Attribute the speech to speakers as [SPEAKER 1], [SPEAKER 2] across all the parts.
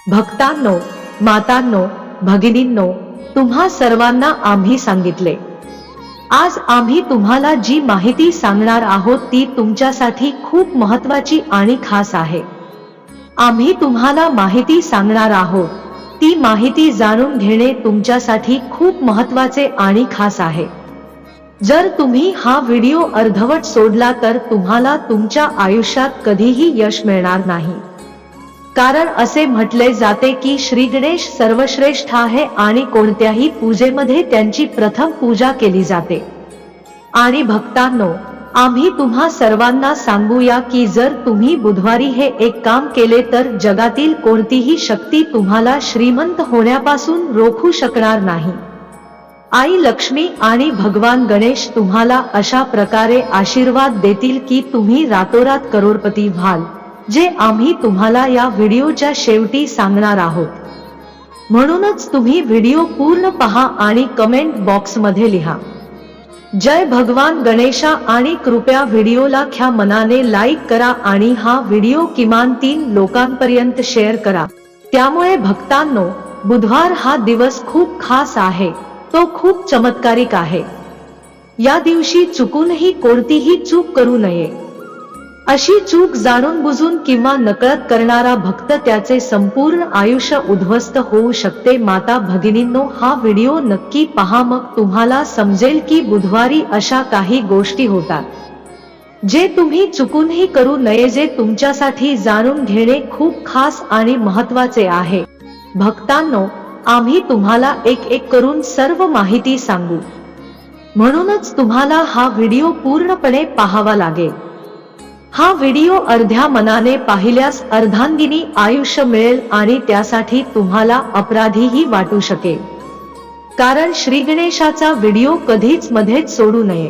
[SPEAKER 1] भक्तांनो, मातांनो, भगिनींनो, तुम्हा सर्वांना आम्ही सांगितले। आज आम्ही तुम्हाला जी माहिती सांगणार आहोत ती तुमच्यासाठी खूप महत्त्वाची आणि खास आहे। आम्ही तुम्हाला माहिती सांगणार आहोत, ती माहिती जाणून घेणे तुमच्यासाठी खूप महत्त्वाचे आणि खास आहे। जर तुम्ही हा व्हिडिओ अर्धवट सोडला तर तुम्हाला तुमच्या आयुष्यात कधीही यश मिळणार नाही। कारण असे म्हटले जाते की श्री गणेश सर्वश्रेष्ठ आहे आणि कोणत्याही पूजेमध्ये त्यांची प्रथम पूजा केली जाते। आणि भक्तांनो, आम्ही तुम्हा सर्वांना सांगूया की जर तुम्ही बुधवारी हे एक काम केले तर जगातील कोणतीही शक्ती तुम्हाला श्रीमंत होण्यापासून रोखू शकणार नाही। आई लक्ष्मी आणि भगवान गणेश तुम्हाला अशा प्रकारे आशीर्वाद देतील की तुम्ही रातोरात करोडपती व्हाल, जे आम्ही तुम्हाला या व्हिडिओच्या शेवटी सांगणार आहोत। म्हणूनच तुम्ही व्हिडिओ पूर्ण पहा आणि कमेंट बॉक्समध्ये लिहा जय भगवान गणेशा आणि कृपया व्हिडिओला ख्या मनाने लाईक करा आणि हा व्हिडिओ किमान 3 लोकांपर्यंत शेअर करा। त्यामुळे भक्तांनो, बुधवार हा दिवस खूप खास आहे, तो खूप चमत्कारिक आहे। या दिवशी चुकूनही कोणतीही चूक करू नये। अशी चूक जाणून बुजून किंवा नकळत करणारा भक्त त्याचे संपूर्ण आयुष्य उद्ध्वस्त होऊ शकते। माता भगिनींनो, हा व्हिडिओ नक्की पहा, मग तुम्हाला समजेल की बुधवारी अशा काही गोष्टी होतात जे तुम्ही चुकूनही करू नये, जे तुमच्यासाठी जाणून घेणे खूप खास आणि महत्त्वाचे आहे। भक्तांनो, आम्ही तुम्हाला एक एक करून सर्व माहिती सांगू, म्हणूनच तुम्हाला हा व्हिडिओ पूर्णपणे पाहावा लागेल। हा व्हिडिओ अर्ध्या मनाने पाहिल्यास अर्धांगिनी आयुष्य मिळेल आणि त्यासाठी तुम्हाला अपराधीही वाटू शकेल। कारण श्री गणेशाचा व्हिडिओ कधीच मध्येच सोडू नये।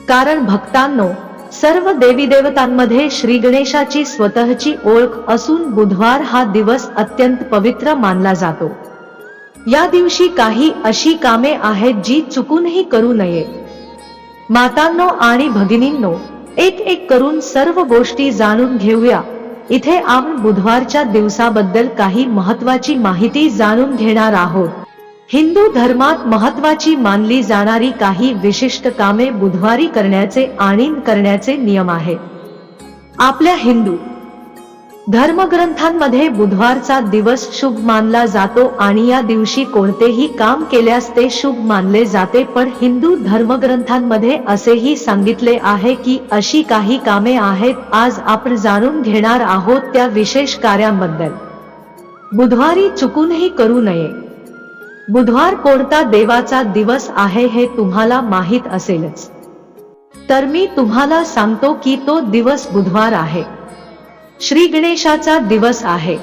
[SPEAKER 1] कारण भक्तांनो, सर्व देवी देवतांमध्ये श्री गणेशाची स्वतःची ओळख असून बुधवार हा दिवस अत्यंत पवित्र मानला जातो। या दिवशी काही अशी कामे आहेत जी चुकूनही करू नये। मातांनो आणि भगिनींनो, एक एक करून सर्व गोष्टी जाणून घेऊया। इथे आपण बुधवारच्या दिवसाबद्दल काही महत्त्वाची माहिती जाणून घेणार आहोत। हिंदू धर्मात महत्त्वाची मानली जाणारी काही विशिष्ट कामे बुधवारी करण्याचे आणि करण्याचे नियम आहेत। आपल्या हिंदू धर्मग्रंथांमध्ये बुधवारचा दिवस शुभ मानला जातो आणि या दिवशी कोणतेही काम केल्यास ते शुभ मानले जाते। पण हिंदू धर्मग्रंथांमध्ये असेही सांगितले आहे की अशी काही कामे आहेत, आज आपण जाणून घेणार आहोत त्या विशेष कार्यांबद्दल। बुधवारी चुकूनही करू नये। बुधवार कोणता देवाचा दिवस आहे हे तुम्हाला माहित असेलच, तर मी तुम्हाला सांगतो की तो दिवस बुधवार आहे। श्री गणेशाचा दिवस आहे।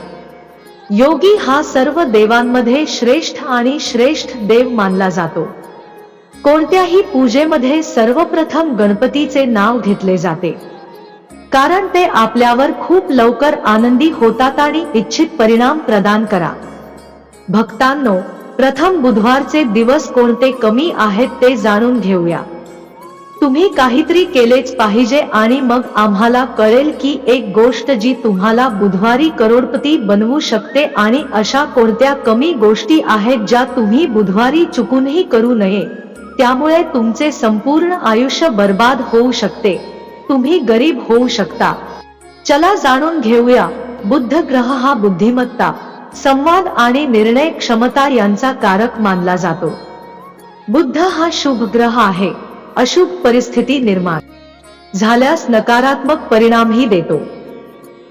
[SPEAKER 1] योगी हा सर्व देवांमध्ये श्रेष्ठ आणि श्रेष्ठ देव मानला जातो। कोणत्याही पूजेमध्ये सर्वप्रथम गणपतीचे नाव घेतले जाते, कारण ते आपल्यावर खूप लवकर आनंदी होतात आणि इच्छित परिणाम प्रदान करा। भक्तांनो, प्रथम बुधवारचे दिवस कोणते कमी आहेत ते जाणून घेऊया। तुम्ही काहीतरी केलेच पाहिजे आणि मग आम्हाला कळेल की एक गोष्ट जी तुम्हाला बुधवारी करोडपती बनवू शकते आणि अशा कोणत्या कमी गोष्टी आहेत ज्या तुम्ही बुधवारी चुकूनही करू नये, त्यामुळे तुमचे संपूर्ण आयुष्य बर्बाद होऊ शकते, तुम्ही गरीब होऊ शकता। चला जाणून घेऊया। बुध ग्रह हा बुद्धिमत्ता, संवाद आणि निर्णय क्षमता यांचा कारक मानला जातो। बुध हा शुभ ग्रह आहे। अशुभ परिस्थिती निर्माण झाल्यास नकारात्मक परिणामही देतो।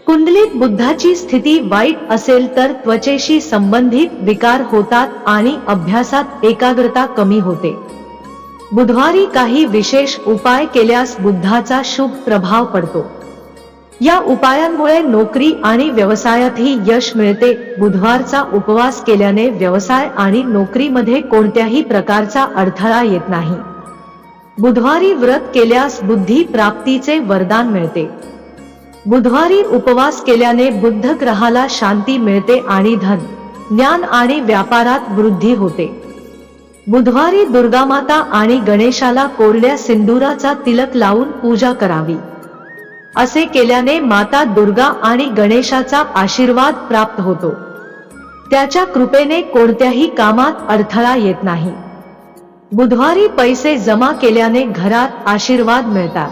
[SPEAKER 1] कुंडलीत बुधाची स्थिती वाईट असेल तर त्वचेशी संबंधित विकार होतात आणि अभ्यासात एकाग्रता कमी होते। बुधवारी काही विशेष उपाय केल्यास बुधाचा शुभ प्रभाव पडतो। या उपायांमुळे नोकरी आणि व्यवसायातही यश मिळते। बुधवारचा उपवास केल्याने व्यवसाय आणि नोकरीमध्ये कोणत्याही प्रकारचा अडथळा येत नाही। बुधवारी व्रत केल्यास बुद्धी प्राप्तीचे वरदान मिळते। बुधवारी उपवास केल्याने बुध ग्रहाला शांती मिळते आणि धन, ज्ञान आणि व्यापारात वृद्धी होते। बुधवारी दुर्गामाता आणि गणेशाला कोरड्या सिंदुराचा तिलक लावून पूजा करावी। असे केल्याने माता दुर्गा आणि गणेशाचा आशीर्वाद प्राप्त होतो। त्याच्या कृपेने कोणत्याही कामात अडथळा येत नाही. बुधवारी पैसे जमा केल्याने घरात आशीर्वाद मिळतात.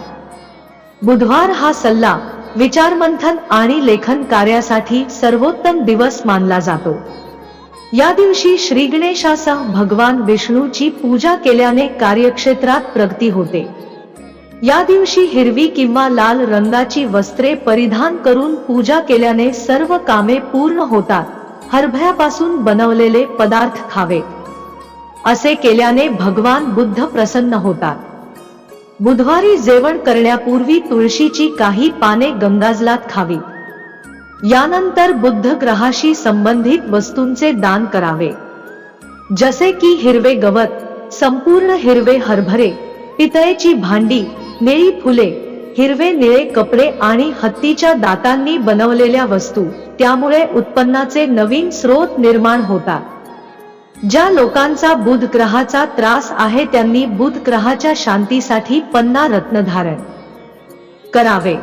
[SPEAKER 1] बुधवार हा सल्ला, विचारमंथन आणि लेखन कार्यासाठी सर्वोत्तम दिवस मानला जातो. या दिवशी श्री गणेशासह भगवान विष्णूची पूजा केल्याने कार्यक्षेत्रात प्रगती होते. या दिवशी हिरवी किंवा लाल रंगाची वस्त्रे परिधान करून पूजा केल्याने सर्व कामे पूर्ण होतात. हरभऱ्यापासून बनवलेले पदार्थ खावेत. असे केल्याने भगवान बुद्ध प्रसन्न होतात. बुधवारी जेवण करण्यापूर्वी तुळशीची काही पाने गंगाजलात खावी. यानंतर बुद्ध ग्रहाशी संबंधित वस्तूंचे दान करावे, जसे की हिरवे गवत, संपूर्ण हिरवे हरभरे, पितळेची भांडी, निळी फुले, हिरवे निळे कपडे आणि हत्तीच्या दातांनी बनवलेल्या वस्तू. त्यामुळे उत्पन्नाचे नवीन स्रोत निर्माण होतात. ज्या लोकांचा बुध ग्रहाचा त्रास आहे त्यांनी बुध ग्रहाच्या शांतीसाठी पन्ना रत्न धारण करावे.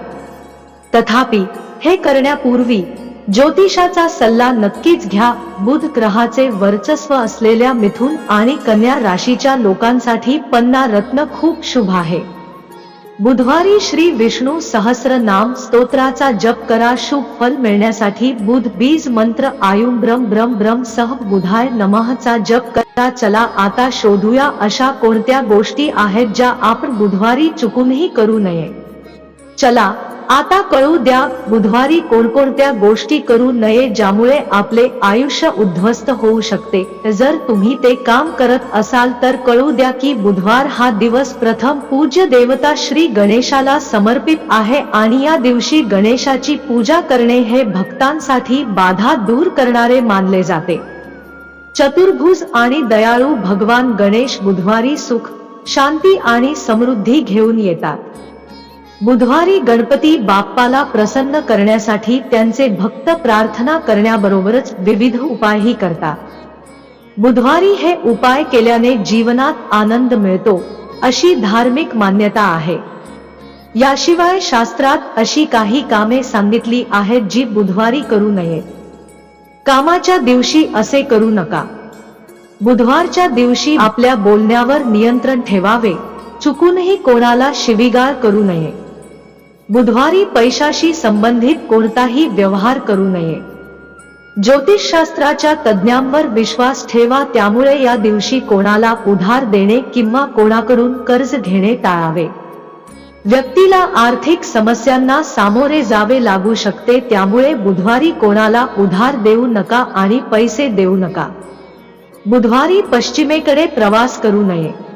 [SPEAKER 1] तथापि हे करण्यापूर्वी ज्योतिषाचा सल्ला नक्कीच घ्या. बुध ग्रहाचे वर्चस्व असलेल्या मिथुन आणि कन्या राशीच्या लोकांसाठी पन्ना रत्न खूप शुभ आहे. बुधवारी श्री विष्णू सहस्रनाम स्तोत्राचा जप करा. शुभ फल मिळण्यासाठी बुध बीज मंत्र आयुम ब्रम ब्रम ब्रम सह बुधाय नमःचा जप करा. चला आता शोधूया अशा कोणत्या गोष्टी आहेत ज्या आपण बुधवारी चुकूनही करू नये. चला आता कळू द्या बुधवारी कोणकोणत्या गोष्टी करू नये ज्यामुळे आपले आयुष्य उद्ध्वस्त होऊ शकते. जर तुम्ही ते काम करत असाल तर कळू द्या की बुधवार हा दिवस प्रथम पूज्य देवता श्री गणेशाला समर्पित आहे आणि या दिवशी गणेशाची पूजा करणे हे भक्तांसाठी बाधा दूर करणारे मानले जाते. चतुर्भुज आणि दयाळू भगवान गणेश बुधवारी सुख, शांती आणि समृद्धी घेऊन येतात. बुधवारी गणपती बाप्पाला प्रसन्न करण्यासाठी त्यांचे भक्त प्रार्थना करण्याबरोबरच विविध उपायही करतात. बुधवारी हे उपाय केल्याने जीवनात आनंद मिळतो अशी धार्मिक मान्यता आहे. याशिवाय शास्त्रात अशी काही कामे सांगितली आहेत जी बुधवारी करू नयेत. कामाच्या दिवशी असे करू नका. बुधवारच्या दिवशी आपल्या बोलण्यावर नियंत्रण ठेवावे. चुकूनही कोणाला शिवीगाळ करू नये. बुधवारी पैशाशी संबंधित कोणताही व्यवहार करू नये. ज्योतिषशास्त्राच्या तज्ज्ञांवर विश्वास ठेवा. त्यामुळे या दिवशी कोणाला उधार देणे किंवा कोणाकडून कर्ज घेणे टाळावे. व्यक्तीला आर्थिक समस्यांना सामोरे जावे लागू शकते. त्यामुळे बुधवारी कोणाला उधार देऊ नका आणि पैसे देऊ नका. बुधवारी पश्चिमेकडे प्रवास करू नये.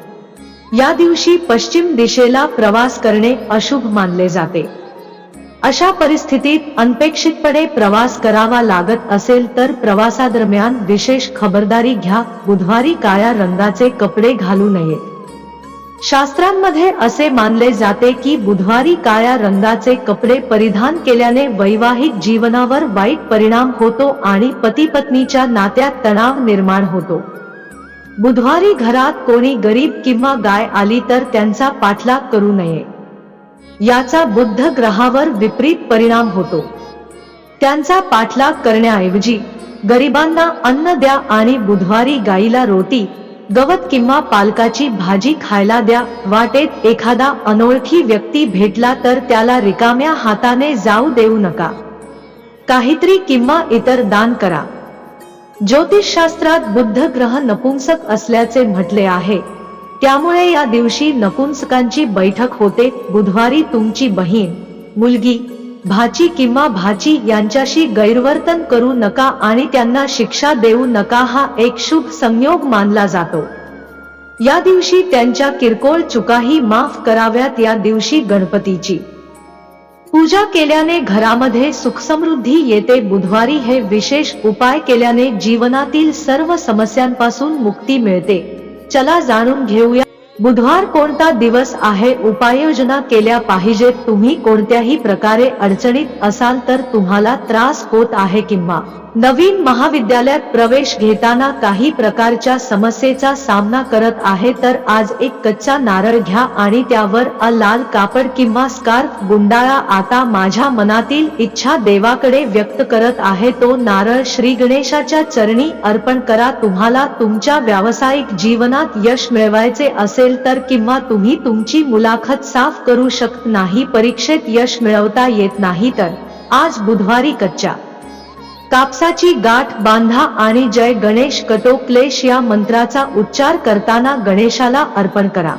[SPEAKER 1] या दिवशी पश्चिम दिशेला प्रवास करणे अशुभ मानले जाते. अशा परिस्थितीत अनपेक्षितपणे प्रवास करावा लागत असेल तर प्रवासादरम्यान विशेष खबरदारी घ्या. बुधवारी काळ्या रंगाचे कपडे घालू नयेत. शास्त्रांमध्ये असे मानले जाते की बुधवारी काळ्या रंगाचे कपडे परिधान केल्याने वैवाहिक जीवनावर वाईट परिणाम होतो आणि पती-पत्नीच्या नात्यात तणाव निर्माण होतो. बुधवारी घरात कोणी गरीब किंवा गाय आली तर त्यांचा पाठलाग करू नये. याचा बुध ग्रहावर विपरीत परिणाम होतो. त्यांचा पाठलाग करण्याऐवजी गरिबांना अन्न द्या आणि बुधवारी गाईला रोटी, गवत किंवा पालकाची भाजी खायला द्या. वाटेत एखादा अनोळखी व्यक्ती भेटला तर त्याला रिकाम्या हाताने जाऊ देऊ नका. काहीतरी किंवा इतर दान करा. ज्योतिषशास्त्रात बुध ग्रह नपुंसक असल्याचे म्हटले आहे. त्यामुळे या दिवशी नपुंसकांची बैठक होते. बुधवारी तुमची बहीण, मुलगी, भाची किंवा भाची यांच्याशी गैरवर्तन करू नका आणि त्यांना शिक्षा देऊ नका. हा एक शुभ संयोग मानला जातो. या दिवशी त्यांच्या किरकोळ चुकाही माफ कराव्यात. या दिवशी गणपतीची पूजा केल्याने घरामध्ये सुखसमृद्धी येते. बुधवारी हे विशेष उपाय केल्याने जीवनातील सर्व समस्यांपासून मुक्ती मिळते. चला जाणून घेऊया बुधवार कोणता दिवस आहे? उपाययोजना केल्या पाहिजेत. तुम्ही कोणत्याही प्रकारे अडचणीत असाल तर तुम्हाला त्रास होत आहे किंवा नवीन महाविद्यालयात प्रवेश घेताना काही प्रकारच्या समस्येचा सामना करत आहे तर आज एक कच्चा नारळ घ्या आणि त्यावर लाल कापड किंवा स्कार्फ गुंडाळा. आता माझ्या मनातील इच्छा देवाकडे व्यक्त करत आहे. तो नारळ श्री गणेशाच्या चरणी अर्पण करा. तुम्हाला तुमच्या व्यावसायिक जीवनात यश मिळवायचे असेल तर किंवा तुम्ही तुमची मुलाखत साफ करू शकत नाही, परीक्षेत यश मिळवता येत नाही तर आज बुधवारी कच्च्या कापसाची गाठ बांधा आणि जय गणेश कटो क्लेश या मंत्राचा उच्चार करताना गणेशाला अर्पण करा.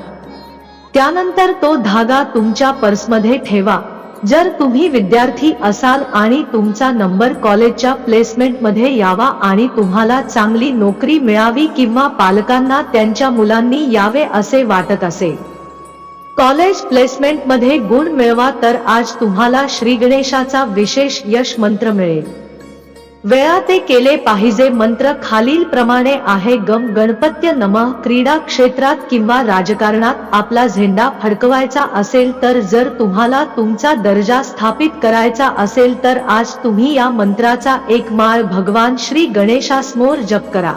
[SPEAKER 1] त्यानंतर तो धागा तुमच्या पर्समध्ये ठेवा. जर तुम्ही विद्यार्थी असाल आणि तुमचा नंबर कॉलेजच्या प्लेसमेंटमध्ये यावा आणि तुम्हाला चांगली नोकरी मिळावी किंवा पालकांना त्यांच्या मुलांनी यावे असे वाटत असेल, कॉलेज प्लेसमेंटमध्ये गुण मिळवा तर आज तुम्हाला श्री गणेशाचा विशेष यश मंत्र मिळेल. वेळा ते केले पाहिजे. मंत्र खालील प्रमाणे आहे. गम गणपत्य नमः. क्रीडा क्षेत्रात किंवा राजकारणात आपला झेंडा फडकवायचा असेल तर जर तुम्हाला तुमचा दर्जा स्थापित करायचा असेल तर आज तुम्ही या मंत्राचा एक माळ भगवान श्री गणेशासमोर जप करा,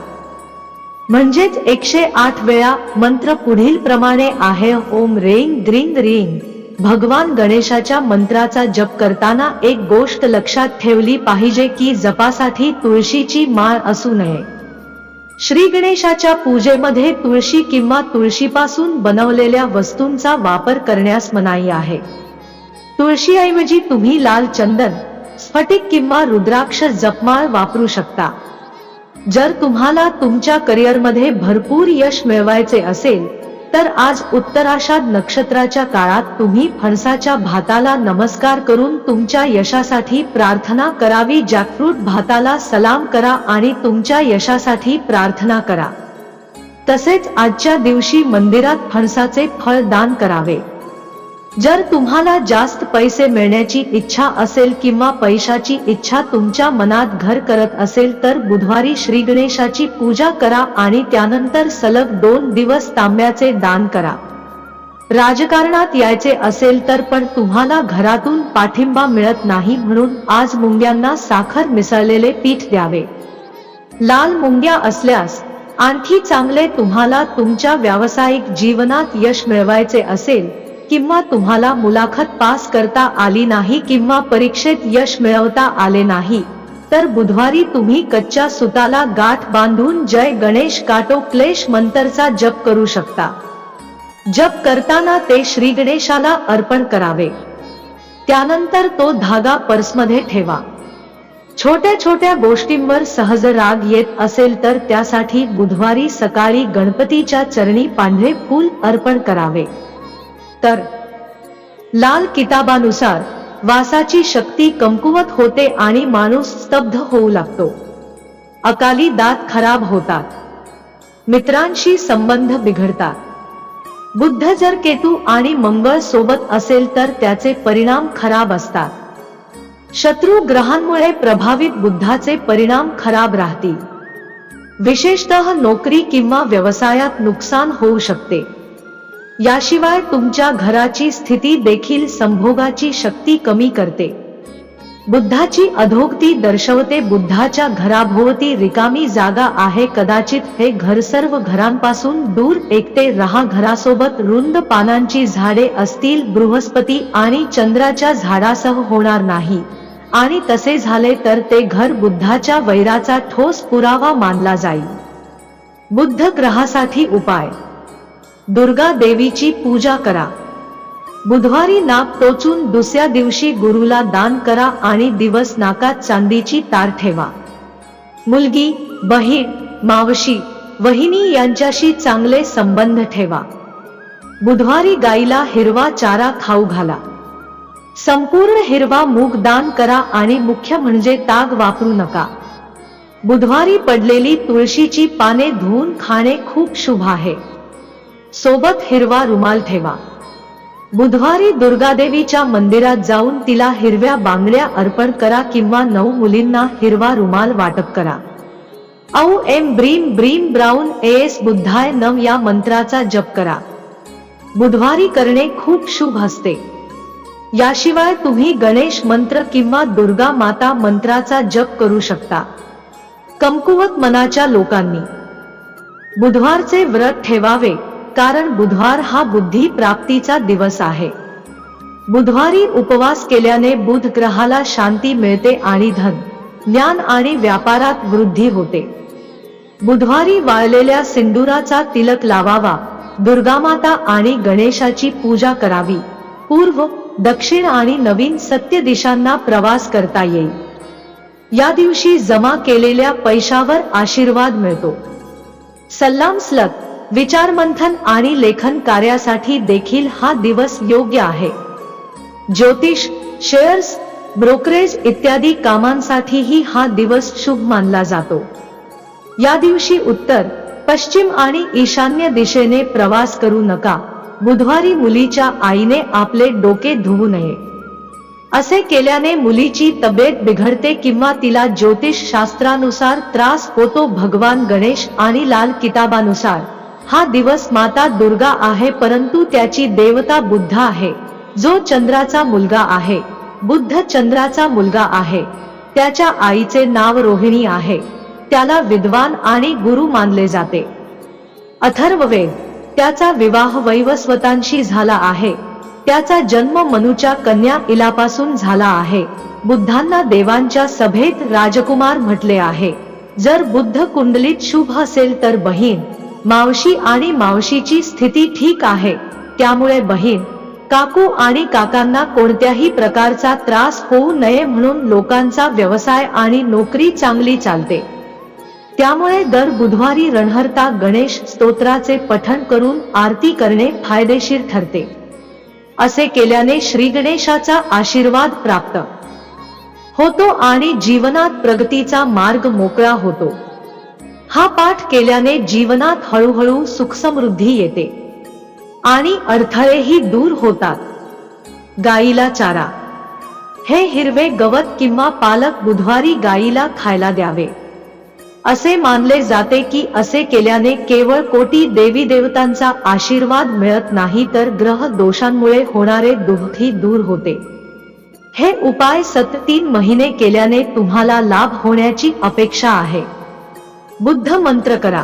[SPEAKER 1] म्हणजेच 108 वेळा. मंत्र पुढील प्रमाणे आहे. ओम रेंग द्रिंग रिंग. भगवान गणेशाच्या मंत्राचा जप करताना एक गोष्ट लक्षात ठेवली पाहिजे की जपासाठी तुळशीची माळ असू नये. श्री गणेशाच्या पूजेमध्ये तुळशी किंवा तुळशीपासून बनवलेल्या वस्तूंचा वापर करण्यास मनाई आहे. तुळशीऐवजी तुम्ही लाल चंदन, स्फटिक किंवा रुद्राक्ष जपमाळ वापरू शकता. जर तुम्हाला तुमच्या करिअरमध्ये भरपूर यश मिळवायचे असेल तर आज उत्तराषाढ नक्षत्राच्या काळात तुम्ही फणसाच्या भाताला नमस्कार करून तुमच्या यशासाठी प्रार्थना करावी. जॅकफ्रूट भाताला सलाम करा आणि तुमच्या यशासाठी प्रार्थना करा. तसेच आजच्या दिवशी मंदिरात फणसाचे फळ दान करावे. जर तुम्हाला जास्त पैसे मिळण्याची इच्छा असेल किंवा पैशाची इच्छा तुमच्या मनात घर करत असेल तर बुधवारी श्री गणेशाची पूजा करा आणि त्यानंतर सलग 2 दिवस तांब्याचे दान करा. राजकारणात यायचे असेल तर पण तुम्हाला घरातून पाठिंबा मिळत नाही म्हणून आज मुंग्यांना साखर मिसळलेले पीठ द्यावे. लाल मुंग्या असल्यास आणखी चांगले. तुम्हाला तुमच्या व्यावसायिक जीवनात यश मिळवायचे असेल किंवा तुम्हाला मुलाखत पास करता आली नाही किंवा परीक्षेत यश मिळवता आले नाही तर बुधवारी तुम्ही कच्च्या सुताला गाठ बांधून जय गणेश काटो क्लेश मंत्राचा जप करू शकता. जप करताना ते श्री गणेशाला अर्पण करावे. त्यानंतर तो धागा पर्समध्ये ठेवा. छोट्या छोट्या गोष्टींवर सहज राग येत असेल तर त्यासाठी बुधवारी सकाळी गणपतीच्या चरणी पांढरे फूल अर्पण करावे. तर लाल किताबानुसार वासाची शक्ती कमकुवत होते आणि माणूस स्तब्ध होऊ लागतो. अकाली दात खराब होतात. मित्रांशी संबंध बिघडतात. बुध जर केतू आणि मंगळ सोबत असेल तर त्याचे परिणाम खराब असतात. शत्रू ग्रहांमुळे प्रभावित बुधाचे परिणाम खराब राहतील. विशेषतः नोकरी किंवा व्यवसायात नुकसान होऊ शकते. याशिवाय तुमच्या घराची स्थिती देखील संभोगाची शक्ती कमी करते. बुद्धाची अधोगती दर्शवते. बुद्धाच्या घराभोवती रिकामी जागा आहे. कदाचित हे घर सर्व घरांपासून दूर एकटे राहा. घरासोबत रुंद पानांची झाडे असतील. बृहस्पती आणि चंद्राच्या झाडासह होणार नाही आणि तसे झाले तर ते घर बुद्धाच्या वैराचा ठोस पुरावा मानला जाईल. बुद्ध ग्रहासाठी उपाय. दुर्गा देवीची पूजा करा. बुधवारी नाक टोचून दुसऱ्या दिवशी गुरुला दान करा आणि दिवस नाकात चांदीची तार ठेवा. मुलगी, बहीण, मावशी, वहिनी यांच्याशी चांगले संबंध ठेवा. बुधवारी गाईला हिरवा चारा खाऊ घाला. संपूर्ण हिरवा मूग दान करा आणि मुख्य म्हणजे ताग वापरू नका. बुधवारी पडलेली तुळशीची पाने धुवून खाणे खूप शुभ आहे. सोबत हिरवा रुमाल ठेवा. बुधवारी दुर्गादेवीच्या मंदिरात जाऊन तिला हिरव्या बांगड्या अर्पण करा किंवा 9 मुलींना हिरवा रुमाल वाटप करा. औ एम ब्रीम ब्रीम ब्राऊन एस बुद्धाय नम या मंत्राचा जप करा. बुधवारी करणे खूप शुभ असते। याशिवाय तुम्ही गणेश मंत्र किंवा दुर्गा माता मंत्राचा जप करू शकता। कमकुवत मनाच्या लोकांनी बुधवारचे व्रत ठेवावे, कारण बुधवार हा बुद्धी प्राप्तीचा दिवस आहे। बुधवारी उपवास केल्याने बुध ग्रहाला शांती मिळते आणि धन, ज्ञान आणि व्यापारात वृद्धी होते। बुधवारी वाळलेल्या सिंदुराचा तिलक लावावा, दुर्गामाता आणि गणेशाची पूजा करावी। पूर्व, दक्षिण आणि नवीन सत्य दिशांना प्रवास करता येईल। या दिवशी जमा केलेल्या पैशावर आशीर्वाद मिळतो। सल्लामसलत, विचारमंथन आणि लेखन कार्यासाठी देखील हा दिवस योग्य आहे। ज्योतिष, शेअर्स, ब्रोकरेज इत्यादी कामांसाठीही हा दिवस शुभ मानला जातो। या दिवशी उत्तर, पश्चिम आणि ईशान्य दिशेने प्रवास करू नका। बुधवारी मुलीच्या आईने आपले डोके धुवू नये। असे केल्याने मुलीची तब्येत बिघडते किंवा तिला ज्योतिष शास्त्रानुसार त्रास होतो। भगवान गणेश आणि लाल किताबानुसार हा दिवस माता दुर्गा आहे, परंतु त्याची देवता बुद्ध आहे, जो चंद्राचा मुलगा आहे। बुद्ध चंद्राचा मुलगा आहे। त्याच्या आईचे नाव रोहिणी आहे। त्याला विद्वान आणि गुरु मानले जाते। अथर्ववेद, त्याचा विवाह वैवस्वतांशी झाला आहे। त्याचा जन्म मनुच्या कन्या इलापासून झाला आहे। बुद्धांना देवांच्या सभेत राजकुमार म्हटले आहे। जर बुद्ध कुंडलीत शुभ असेल तर बहीण, मावशी आणि मावशीची स्थिती ठीक आहे, त्यामुळे बहीण, काकू आणि काकांना कोणत्याही प्रकारचा त्रास होऊ नये म्हणून लोकांचा व्यवसाय आणि नोकरी चांगली चालते। त्यामुळे दर बुधवारी रणहर्ता गणेश स्तोत्राचे पठण करून आरती करणे फायदेशीर ठरते। असे केल्याने श्री गणेशाचा आशीर्वाद प्राप्त होतो आणि जीवनात प्रगतीचा मार्ग मोकळा होतो। हा पाठ केल्याने जीवनात हळूहळू सुखसमृद्धी येते आणि अडथळेही दूर होतात। गाईला चारा, हे हिरवे गवत किंवा पालक बुधवारी गाईला खायला द्यावे। असे मानले जाते की असे केल्याने केवळ कोटी देवी देवतांचा आशीर्वाद मिळत नाही, तर ग्रह दोषांमुळे होणारे दुःखही दूर होते। हे उपाय 3 महिने केल्याने तुम्हाला लाभ होण्याची अपेक्षा आहे। बुद्ध मंत्र करा।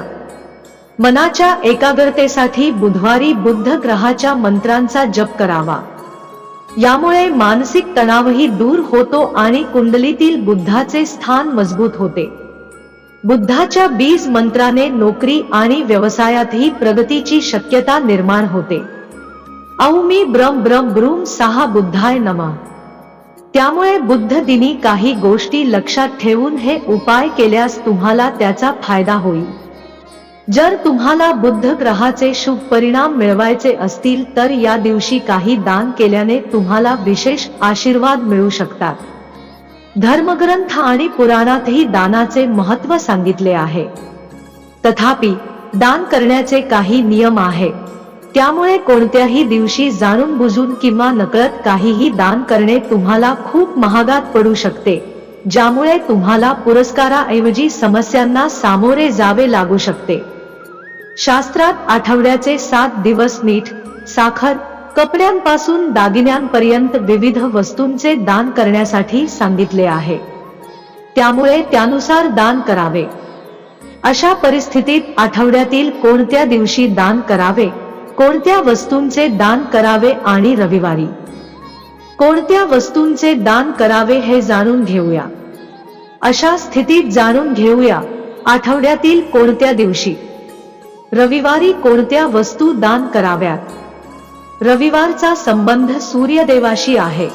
[SPEAKER 1] मनाच्या एकाग्रतेसाठी बुधवारी बुद्ध ग्रहाच्या मंत्रांचा जप करावा। यामुळे मानसिक तणावही दूर होतो आणि कुंडलीतील बुद्धाचे स्थान मजबूत होते। बुद्धाच्या बीज मंत्राने नोकरी आणि व्यवसायातही प्रगतीची शक्यता निर्माण होते। औमी ब्रम ब्रम ब्रूम सहा बुद्धाय नमः। त्यामुळे बुद्ध दिनी काही गोष्टी लक्षात ठेवून हे उपाय केल्यास तुम्हाला त्याचा फायदा होईल। जर तुम्हाला बुद्ध ग्रहाचे शुभ परिणाम मिळवायचे असतील तर या दिवशी काही दान केल्याने तुम्हाला विशेष आशीर्वाद मिळू शकतात। धर्मग्रंथ आणि पुराणातही दानाचे महत्त्व सांगितले आहे। तथापि दान करण्याचे काही नियम आहे। त्यामुळे कोणत्याही दिवशी जाणून बुजून किंवा नकळत काहीही दान करणे तुम्हाला खूप महागात पडू शकते, ज्यामुळे तुम्हाला पुरस्काराऐवजी समस्यांना सामोरे जावे लागू शकते। शास्त्रात आठवड्याचे 7 दिवस मीठ, साखर, कपड्यांपासून दागिन्यांपर्यंत विविध वस्तूंचे दान करण्यासाठी सांगितले आहे। त्यामुळे त्यानुसार दान करावे। अशा परिस्थितीत आठवड्यातील कोणत्या दिवशी दान करावे, कोणत्या वस्तूंचे दान करावे आणि रविवारी कोणत्या वस्तूंचे दान करावे हे जाणून घेऊया। अशा स्थितीत जाणून घेऊया आठवड्यातील कोणत्या दिवशी रविवारी कोणत्या वस्तू दान कराव्यात। रविवारचा संबंध सूर्यदेवाशी आहे।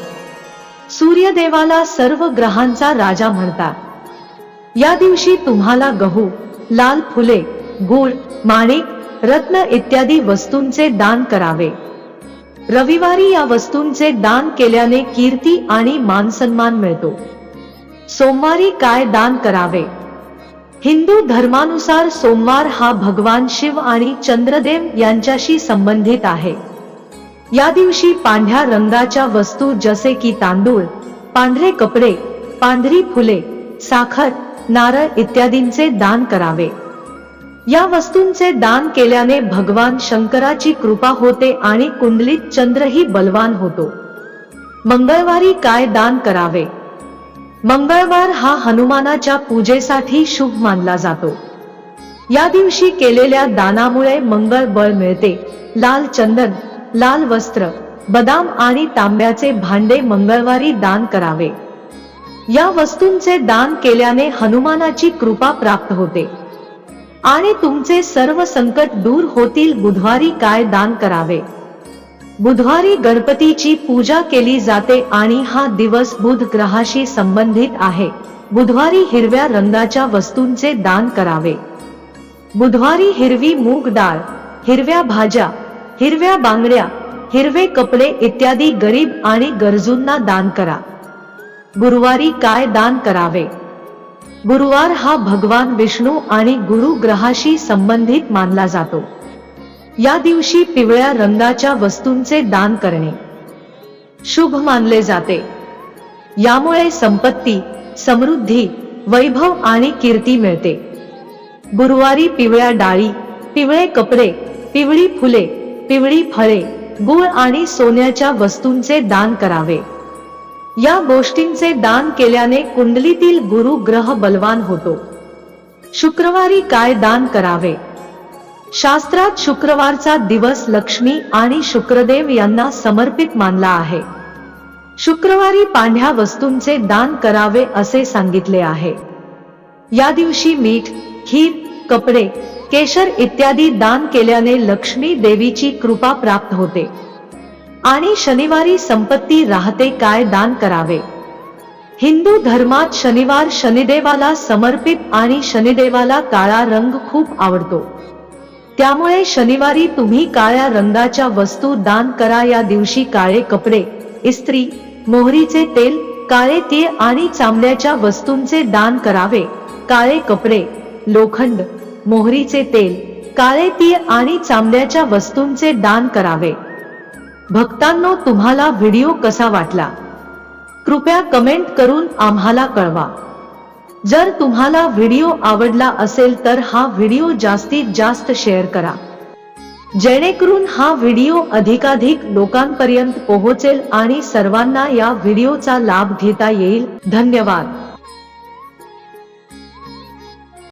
[SPEAKER 1] सूर्यदेवाला सर्व ग्रहांचा राजा म्हणतात। या दिवशी तुम्हाला गहू, लाल फुले, गूळ, माणिक, रत्न इत्यादी वस्तूंचे दान करावे। रविवारी या वस्तूंचे दान केल्याने कीर्ती आणि मानसन्मान मिळतो। सोमवारी काय दान करावे? हिंदू धर्मानुसार सोमवार हा भगवान शिव आणि चंद्रदेव यांच्याशी संबंधित आहे। या दिवशी पांढऱ्या रंगाच्या वस्तू जसे की तांदूळ, पांढरे कपडे, पांढरी फुले, साखर, नारळ इत्यादींचे दान करावे। या वस्तूंचे दान केल्याने भगवान शंकराची कृपा होते आणि कुंडलीत चंद्रही बलवान होतो. मंगळवारी काय दान करावे? मंगळवार हा हनुमानाच्या पूजेसाठी शुभ मानला जातो. या दिवशी केलेल्या दानामुळे मंगळ बळ मिळते. लाल चंदन, लाल वस्त्र, बदाम आणि तांब्याचे भांडे मंगळवारी दान करावे. या वस्तूंचे दान केल्याने हनुमानाची कृपा प्राप्त होते आणि तुमचे सर्व संकट दूर होतील. बुधवारी काय दान करावे? बुधवारी गणपतीची पूजा केली जाते आणि हा दिवस बुध ग्रहाशी संबंधित आहे. बुधवारी हिरव्या रंगाच्या वस्तूंचे दान करावे. बुधवारी हिरवी मूग डाळ, हिरव्या भाज्या, हिरव्या बांगड्या, हिरवे कपडे इत्यादी गरीब आणि गरजूंना दान करा. गुरुवारी काय दान करावे? गुरुवार हा भगवान विष्णू आणि गुरु ग्रहाशी संबंधित मानला जातो. या दिवशी पिवळ्या रंगाच्या वस्तूंचे दान करणे शुभ मानले जाते. यामुळे संपत्ती, समृद्धी, वैभव आणि कीर्ती मिळते. गुरुवारी पिवळ्या डाळी, पिवळे कपडे, पिवळी फुले, पिवळी फळे, गुळ आणि सोन्याच्या वस्तूंचे दान करावे. या गोष्टींचे दान केल्याने कुंडलीतील गुरु ग्रह बलवान होतो. शुक्रवारी काय दान करावे? शास्त्रात शुक्रवारचा दिवस लक्ष्मी आणि शुक्रदेव यांना समर्पित मानला आहे. शुक्रवारी पांढऱ्या वस्तूंचे दान करावे असे सांगितले आहे. या दिवशी मीठ, खीर, कपडे, केशर इत्यादी दान केल्याने लक्ष्मी देवीची कृपा प्राप्त होते आणि शनिवारी संपत्ती राहते. काय दान करावे? हिंदू धर्मात शनिवार शनिदेवाला समर्पित आणि शनिदेवाला काळा रंग खूप आवडतो. त्यामुळे शनिवारी तुम्ही काळ्या रंगाच्या वस्तू दान करा. या दिवशी काळे कपडे, इस्त्री, मोहरीचे तेल, काळे तीळ आणि चांबड्याच्या वस्तूंचे दान करावे. काळे कपडे, लोखंड, मोहरीचे तेल, काळे तीळ आणि चांबड्याच्या वस्तूंचे दान करावे. भक्तांनो, तुम्हाला व्हिडिओ कसा वाटला? कृपया कमेंट करून आम्हाला कळवा. जर तुम्हाला व्हिडिओ आवडला असेल तर हा व्हिडिओ जास्तीत जास्त शेअर करा, जेणेकरून हा व्हिडिओ अधिकाधिक लोकांपर्यंत पोहोचेल आणि सर्वांना या व्हिडिओचा लाभ घेता येईल. धन्यवाद.